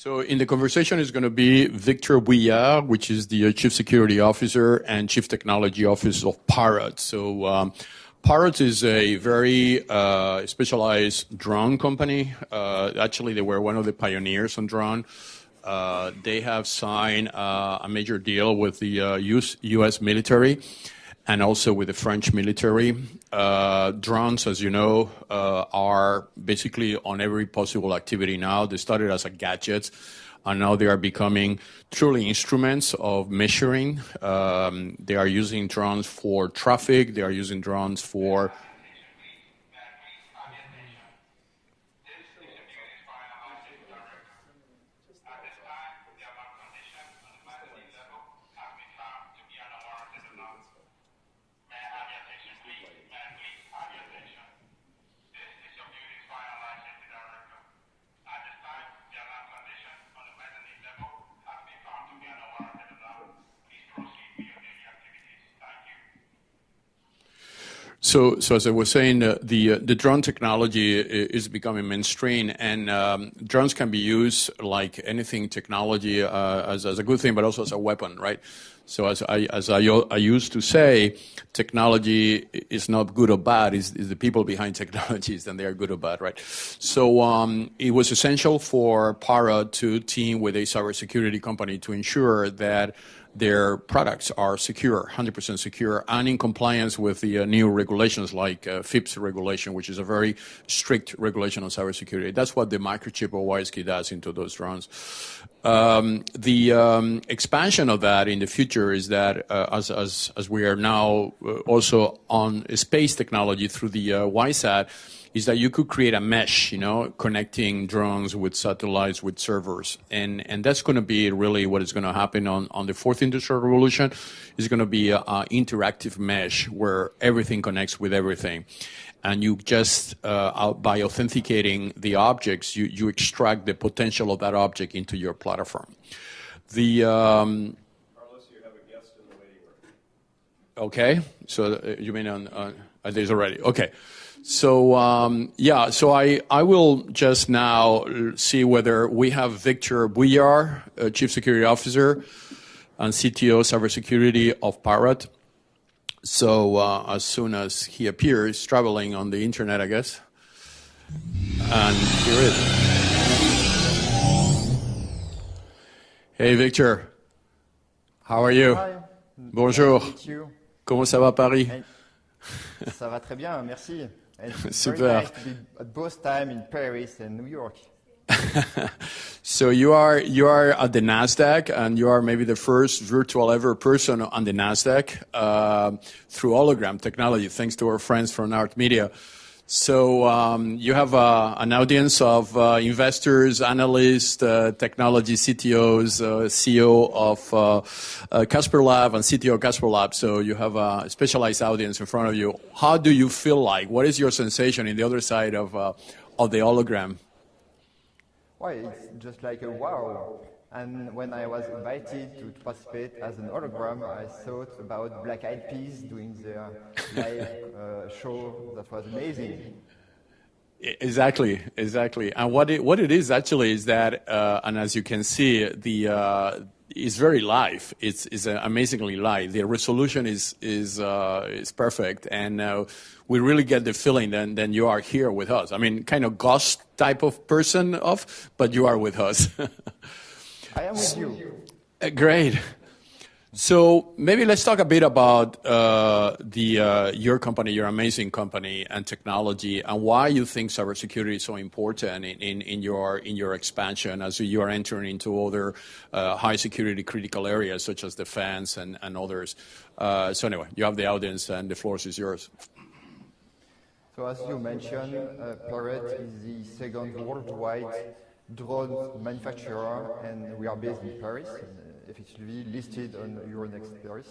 So in the conversation is going to be Victor Bouillard, which is the Chief Security Officer and Chief Technology Officer of Parrot. So Parrot is a very specialized drone company. Actually, they were one of the pioneers on drone. They have signed a major deal with the U.S. military and also with the French military. Drones, as you know, are basically on every possible activity now. They started as a gadget, and now they are becoming truly instruments of measuring. They are using drones for traffic. They are using drones for So as I was saying, the drone technology is becoming mainstream, and drones can be used like anything technology as a good thing, but also as a weapon, right? So as I used to say, technology is not good or bad; is the people behind technologies, and they are good or bad, right? So it was essential for Parrot to team with a cybersecurity company to ensure that their products are secure, 100% secure, and in compliance with the new regulations like FIPS regulation, which is a very strict regulation on cybersecurity. That's what the microchip or WISeKey does into those drones. The expansion of that in the future is that as we are now also on space technology through the WISeSat, is that you could create a mesh, connecting drones with satellites, with servers. And that's going to be really what is going to happen on the fourth industrial revolution. It's going to be an interactive mesh where everything connects with everything. And you just, by authenticating the objects, you extract the potential of that object into your platform. Carlos, you have a guest in the waiting room. Okay. So you mean on there's already. Okay. So, so I will just now see whether we have Victor Bouillard, Chief Security Officer and CTO Cybersecurity of Parrot. So as soon as he appears, traveling on the internet, I guess. And here it is. Hey, Victor. How are you? Hi. Bonjour. Nice to meet you. Comment ça va, Paris? Hey. Ça va très bien, merci. It's Super. very nice to be at both time in Paris and New York. So you are at the Nasdaq, and you are maybe the first virtual ever person on the Nasdaq through hologram technology, thanks to our friends from Art Media. So you have an audience of investors, analysts, technology CTOs, CEO of Casper Lab and CTO of Casper Lab. So you have a specialized audience in front of you. How do you feel like? What is your sensation in the other side of the hologram? Well, it's just like a wow. And when I was invited to participate as an hologram, I thought about Black Eyed Peas doing their live show. That was amazing. Exactly. And what it is actually is that, and as you can see, it's very live. It's amazingly live. The resolution is perfect, and we really get the feeling that you are here with us. I mean, kind of ghost type of person, but you are with us. I am with you. Great. So maybe let's talk a bit about your company, your amazing company, and technology, and why you think cybersecurity is so important in your expansion as you are entering into other high security critical areas such as defense and others. So anyway, you have the audience, and the floor is yours. So as you mentioned, Parrot is the second worldwide drone manufacturer, and we are based in Paris, effectively listed on Euronext Paris.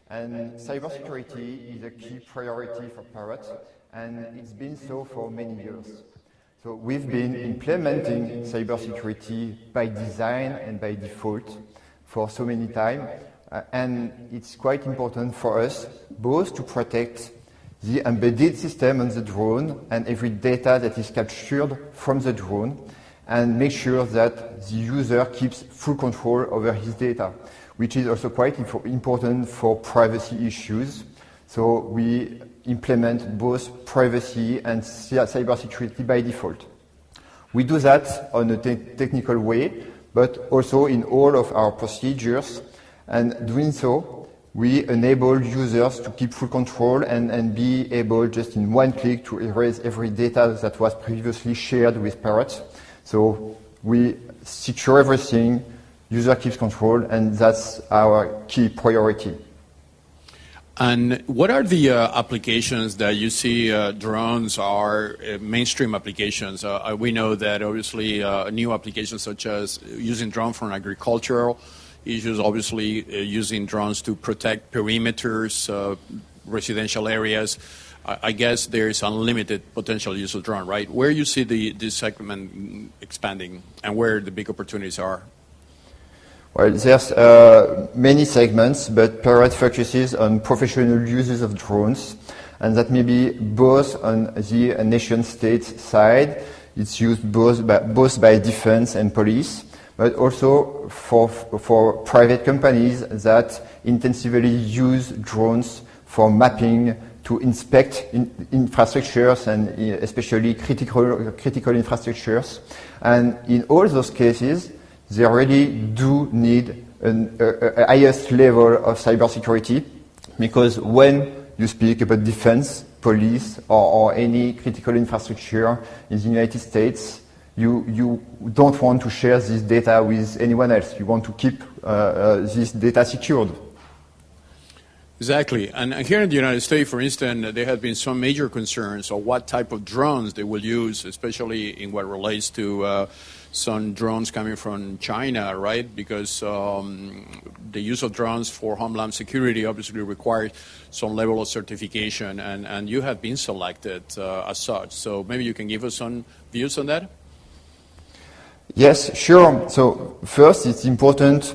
And cybersecurity is a key priority for Parrot, and it's been so for many years. So we've been implementing cybersecurity by design and by default for so many time, and it's quite important for us both to protect the embedded system on the drone and every data that is captured from the drone, and make sure that the user keeps full control over his data, which is also quite important for privacy issues. So we implement both privacy and cybersecurity by default. We do that on a technical way, but also in all of our procedures. And doing so, we enable users to keep full control and be able just in one click to erase every data that was previously shared with Parrot. So we secure everything, user keeps control, and that's our key priority. And what are the applications that you see drones are mainstream applications? We know that obviously new applications such as using drones for agricultural issues, obviously using drones to protect perimeters, residential areas. I guess there is unlimited potential use of drone, right? Where you see this segment expanding and where the big opportunities are? Well, there's many segments, but Parrot focuses on professional uses of drones, and that may be both on the nation-state side. It's used both by defense and police, but also for private companies that intensively use drones for mapping to inspect infrastructures and especially critical infrastructures. And in all those cases, they really do need a highest level of cybersecurity, because when you speak about defense, police, or any critical infrastructure in the United States, you don't want to share this data with anyone else. You want to keep this data secured. Exactly. And here in the United States, for instance, there have been some major concerns on what type of drones they will use, especially in what relates to some drones coming from China, right? Because the use of drones for homeland security obviously requires some level of certification, and you have been selected as such. So maybe you can give us some views on that? Yes, sure. So first, it's important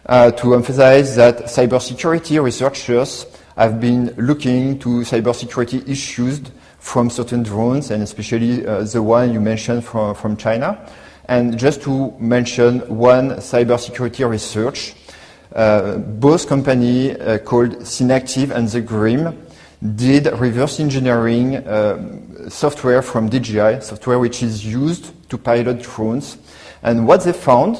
to emphasize that cybersecurity researchers have been looking to cybersecurity issues from certain drones, and especially the one you mentioned from China. And just to mention one cybersecurity research, both companies called Synactive and The Grim did reverse engineering software from DJI, software which is used to pilot drones. And what they found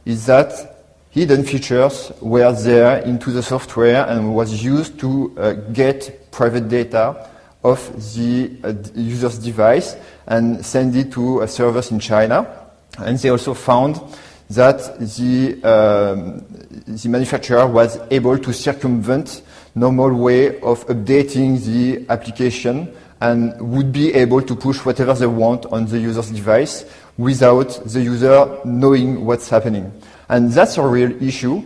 is that hidden features were there into the software and was used to get private data of the user's device and send it to servers in China. And they also found that the manufacturer was able to circumvent normal way of updating the application and would be able to push whatever they want on the user's device without the user knowing what's happening. And that's a real issue,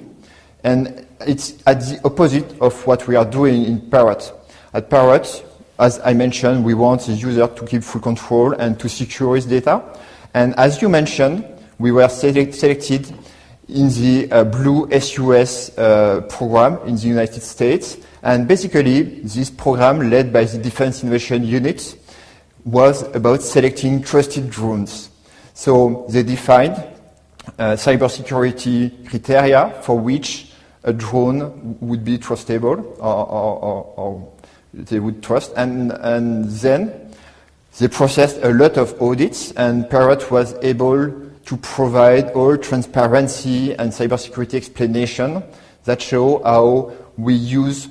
and it's at the opposite of what we are doing in Parrot. At Parrot, as I mentioned, we want the user to keep full control and to secure his data. And as you mentioned, we were selected in the Blue SUS program in the United States. And basically, this program, led by the Defense Innovation Unit, was about selecting trusted drones. So they defined cybersecurity criteria for which a drone would be trustable or they would trust. And then they processed a lot of audits, and Parrot was able to provide all transparency and cybersecurity explanation that show how we use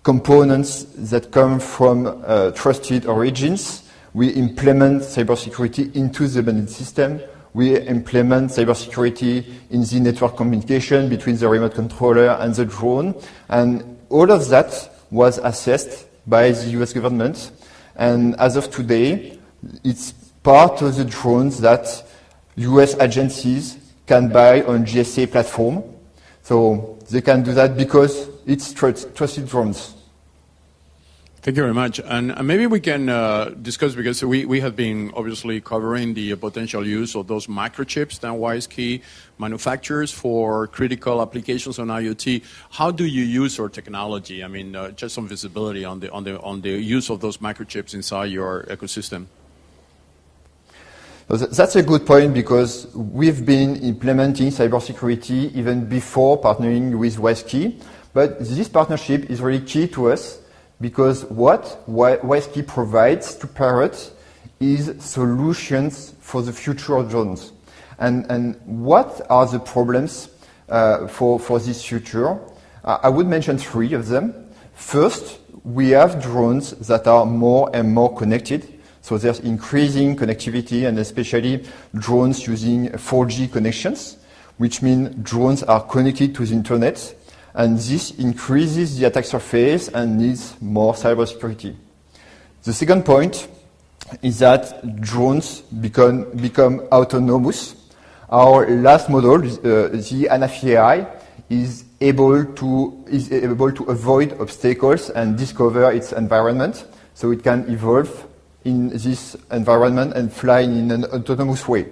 components that come from trusted origins. We implement cybersecurity into the embedded system. We implement cybersecurity in the network communication between the remote controller and the drone. And all of that was assessed by the US government. And as of today, it's part of the drones that US agencies can buy on GSA platform. So they can do that because it's trusted drones. Thank you very much. And maybe we can discuss, because we have been obviously covering the potential use of those microchips that WISeKey manufactures for critical applications on IoT. How do you use your technology? I mean, just some visibility on the use of those microchips inside your ecosystem. So that's a good point because we've been implementing cybersecurity even before partnering with WISeKey. But this partnership is really key to us because what WISeKey provides to Parrot is solutions for the future of drones. And what are the problems for this future? I would mention 3 of them. First, we have drones that are more and more connected. So there's increasing connectivity and especially drones using 4G connections, which means drones are connected to the internet. And this increases the attack surface and needs more cybersecurity. The second point is that drones become autonomous. Our last model, the WKEY, is able to avoid obstacles and discover its environment, so it can evolve in this environment and fly in an autonomous way.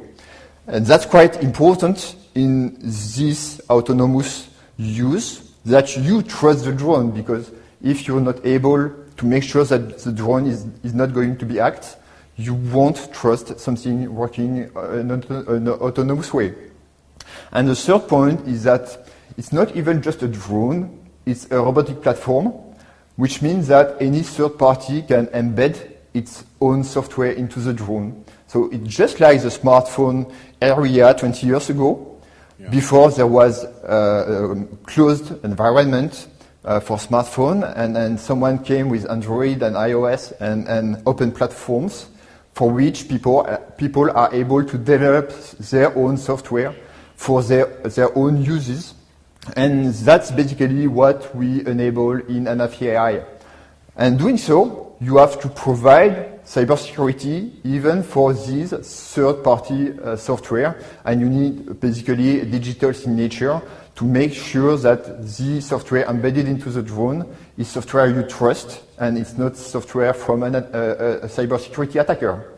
And that's quite important in this autonomous use, that you trust the drone, because if you're not able to make sure that the drone is not going to be hacked, you won't trust something working in an autonomous way. And the third point is that it's not even just a drone, it's a robotic platform, which means that any third party can embed its own software into the drone. So it's just like the smartphone area 20 years ago. Yeah. Before there was a closed environment for smartphone, and someone came with Android and iOS and open platforms for which people are able to develop their own software for their own uses. And that's basically what we enable in WKEY. And doing so, you have to provide cybersecurity even for these third-party software, and you need basically a digital signature to make sure that the software embedded into the drone is software you trust, and it's not software from a cybersecurity attacker.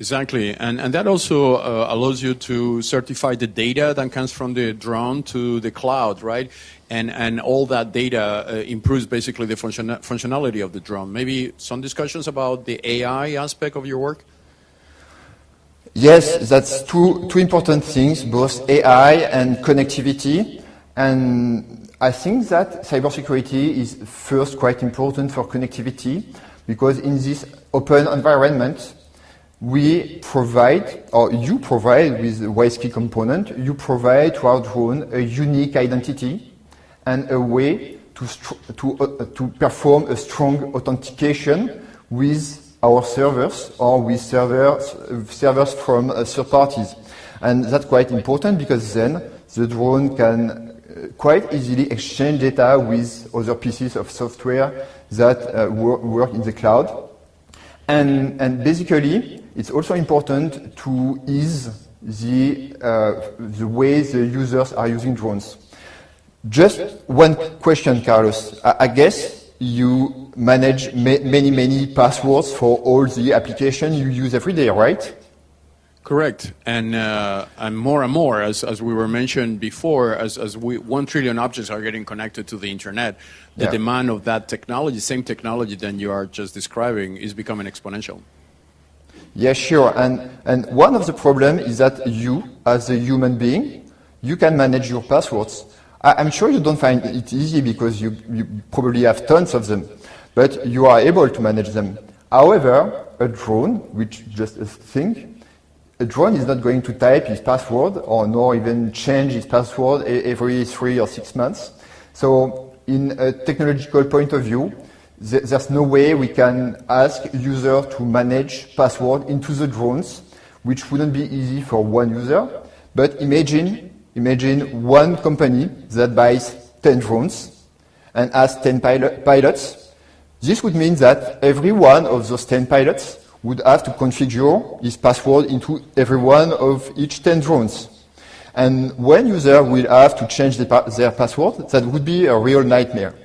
Exactly, and that also allows you to certify the data that comes from the drone to the cloud, right? And all that data improves basically the functionality of the drone. Maybe some discussions about the AI aspect of your work? Yes, that's two important things, both AI and connectivity. And I think that cybersecurity is first quite important for connectivity, because in this open environment, we provide, or you provide with the WISeKey component, you provide to our drone a unique identity and a way to perform a strong authentication with our servers or with servers from third parties. And that's quite important because then the drone can quite easily exchange data with other pieces of software that work in the cloud. And basically, it's also important to ease the way the users are using drones. Just one question, Carlos. I guess you manage many passwords for all the applications you use every day, right? Correct. And more and more, as we were mentioned before, as 1 trillion objects are getting connected to the internet, the demand of that technology, same technology that you are just describing, is becoming exponential. Yeah, sure. And one of the problems is that you, as a human being, you can manage your passwords. I'm sure you don't find it easy because you probably have tons of them, but you are able to manage them. However, a drone, which just a thing, a drone is not going to type his password or nor even change his password every 3 or 6 months. So in a technological point of view, there's no way we can ask users to manage password into the drones, which wouldn't be easy for one user. But imagine one company that buys 10 drones and has 10 pilots. This would mean that every one of those 10 pilots would have to configure his password into every one of each 10 drones. And one user will have to change their password. That would be a real nightmare.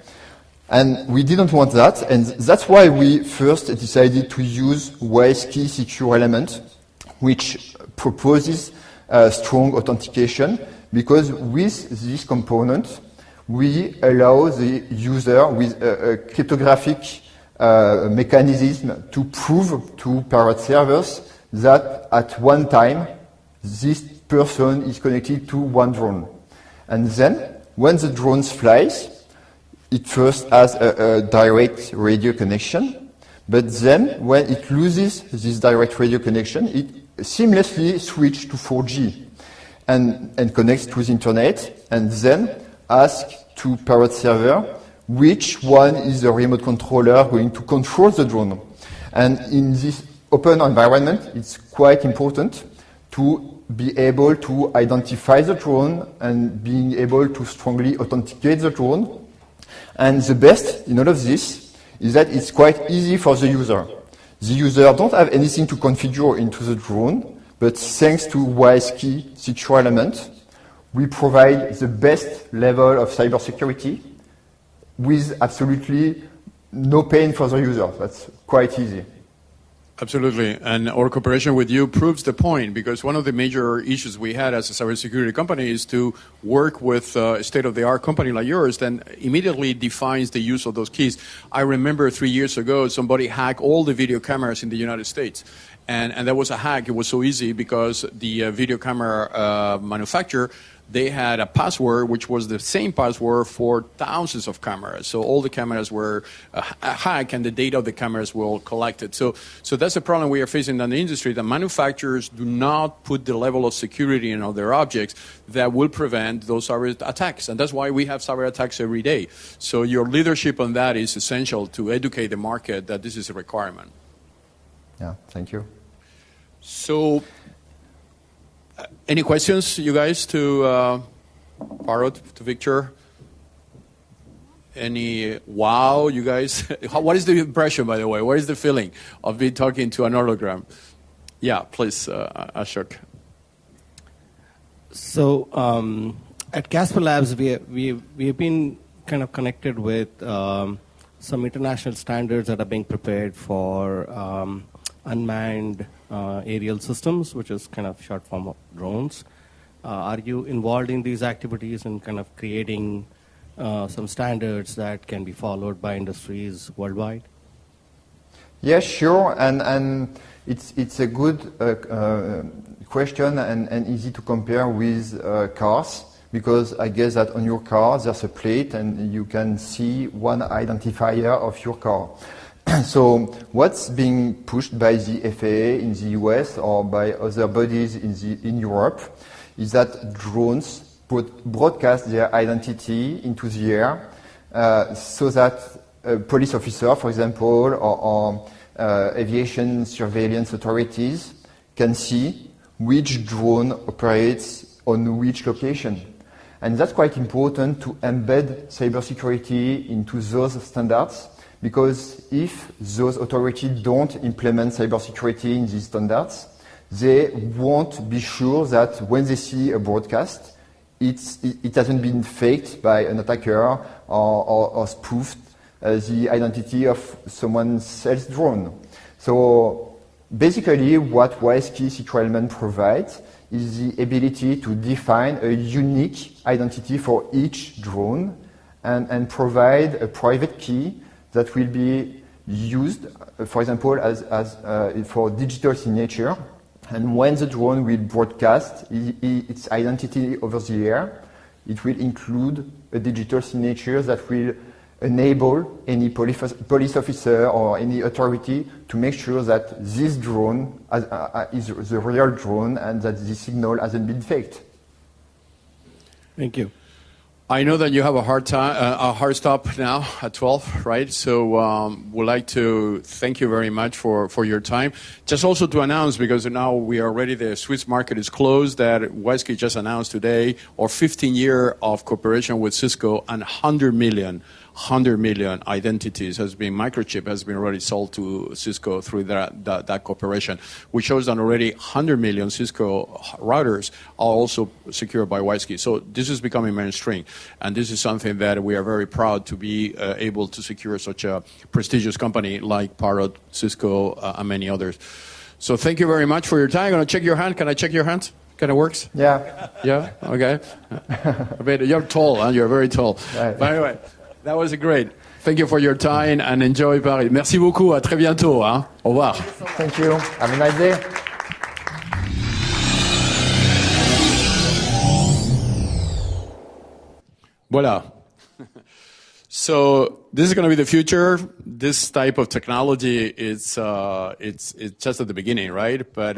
And we didn't want that, and that's why we first decided to use WISeKey secure element, which proposes strong authentication, because with this component, we allow the user with a cryptographic mechanism to prove to Parrot servers that at one time, this person is connected to one drone. And then, when the drone flies, it first has a direct radio connection, but then when it loses this direct radio connection, it seamlessly switches to 4G and connects to the internet, and then asks to Parrot server which one is the remote controller going to control the drone. And in this open environment, it's quite important to be able to identify the drone and being able to strongly authenticate the drone. And the best in all of this is that it's quite easy for the user. The user don't have anything to configure into the drone, but thanks to WISeKey secure element, we provide the best level of cybersecurity with absolutely no pain for the user. That's quite easy. Absolutely, and our cooperation with you proves the point, because one of the major issues we had as a cybersecurity company is to work with a state-of-the-art company like yours that immediately defines the use of those keys. I remember 3 years ago, somebody hacked all the video cameras in the United States. And that was a hack. It was so easy because the video camera manufacturer, they had a password which was the same password for thousands of cameras. So all the cameras were hacked and the data of the cameras were all collected. So that's the problem we are facing in the industry, that manufacturers do not put the level of security in all their objects that will prevent those cyber attacks. And that's why we have cyber attacks every day. So your leadership on that is essential to educate the market that this is a requirement. Yeah, thank you. So, any questions, you guys, to Parrot, to Victor? Any wow, you guys? What is the impression, by the way? What is the feeling of being talking to an hologram? Yeah, please, Ashok. So, at Casper Labs, we've been kind of connected with some international standards that are being prepared for unmanned aerial systems, which is kind of short form of drones. Are you involved in these activities and kind of creating some standards that can be followed by industries worldwide? Yes, sure, and it's a good question and easy to compare with cars, because I guess that on your car there's a plate and you can see one identifier of your car. So what's being pushed by the FAA in the US or by other bodies in Europe is that drones broadcast their identity into the air so that a police officer, for example, or aviation surveillance authorities can see which drone operates on which location. And that's quite important to embed cybersecurity into those standards, because if those authorities don't implement cybersecurity in these standards, they won't be sure that when they see a broadcast, it hasn't been faked by an attacker or spoofed the identity of someone else's drone. So basically what WISeKey secure element provides is the ability to define a unique identity for each drone and provide a private key that will be used, for example, as for digital signature. And when the drone will broadcast its identity over the air, it will include a digital signature that will enable any police officer or any authority to make sure that this drone is the real drone and that the signal hasn't been faked. Thank you. I know that you have a hard stop now at 12, right? So we'd like to thank you very much for your time. Just also to announce, because now we are ready, the Swiss market is closed, that WISeKey just announced today our 15-year of cooperation with Cisco, and 100 million identities microchip has been already sold to Cisco through that cooperation, which shows that already 100 million Cisco routers are also secured by WISeKey. So this is becoming mainstream, and this is something that we are very proud to be able to secure such a prestigious company like Parrot, Cisco, and many others. So thank you very much for your time. I'm going to check your hand. Can I check your hand? Kind of works? Yeah. Yeah? Okay. I mean, you're tall, huh? You're very tall. Right. But anyway, that was great. Thank you for your time and enjoy Paris. Merci beaucoup. À très bientôt. Hein? Au revoir. Thank you. Have a nice day. Voila. So this is going to be the future. This type of technology it's just at the beginning, right? But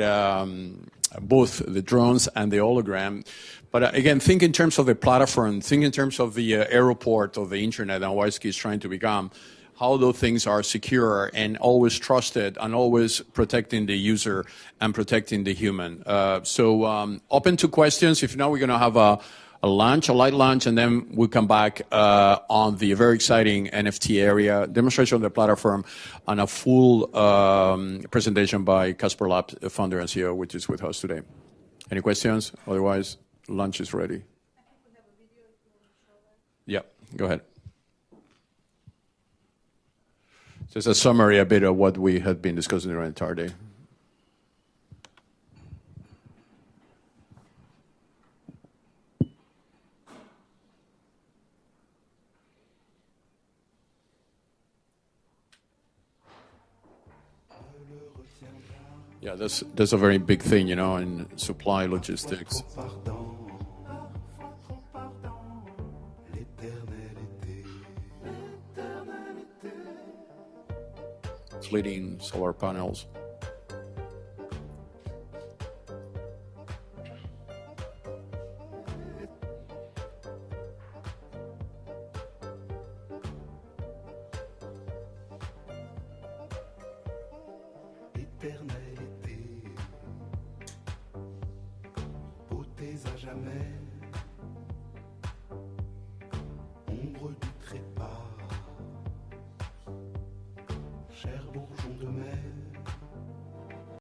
both the drones and the hologram. But again, think in terms of the platform. Think in terms of the airport of the internet and WISeKey is trying to become. How those things are secure and always trusted and always protecting the user and protecting the human. So open to questions. If not, we're going to have a lunch, a light lunch, and then we'll come back on the very exciting NFT area, demonstration of the platform, and a full presentation by Casper Labs founder and CEO, which is with us today. Any questions? Otherwise, lunch is ready. I think we have a video if you want to show that. Yeah, go ahead. Just a summary a bit of what we had been discussing during the entire day. Yeah, that's a very big thing, you know, in supply logistics. Leading solar panels. Ombre du trépas, chère bourgeoise.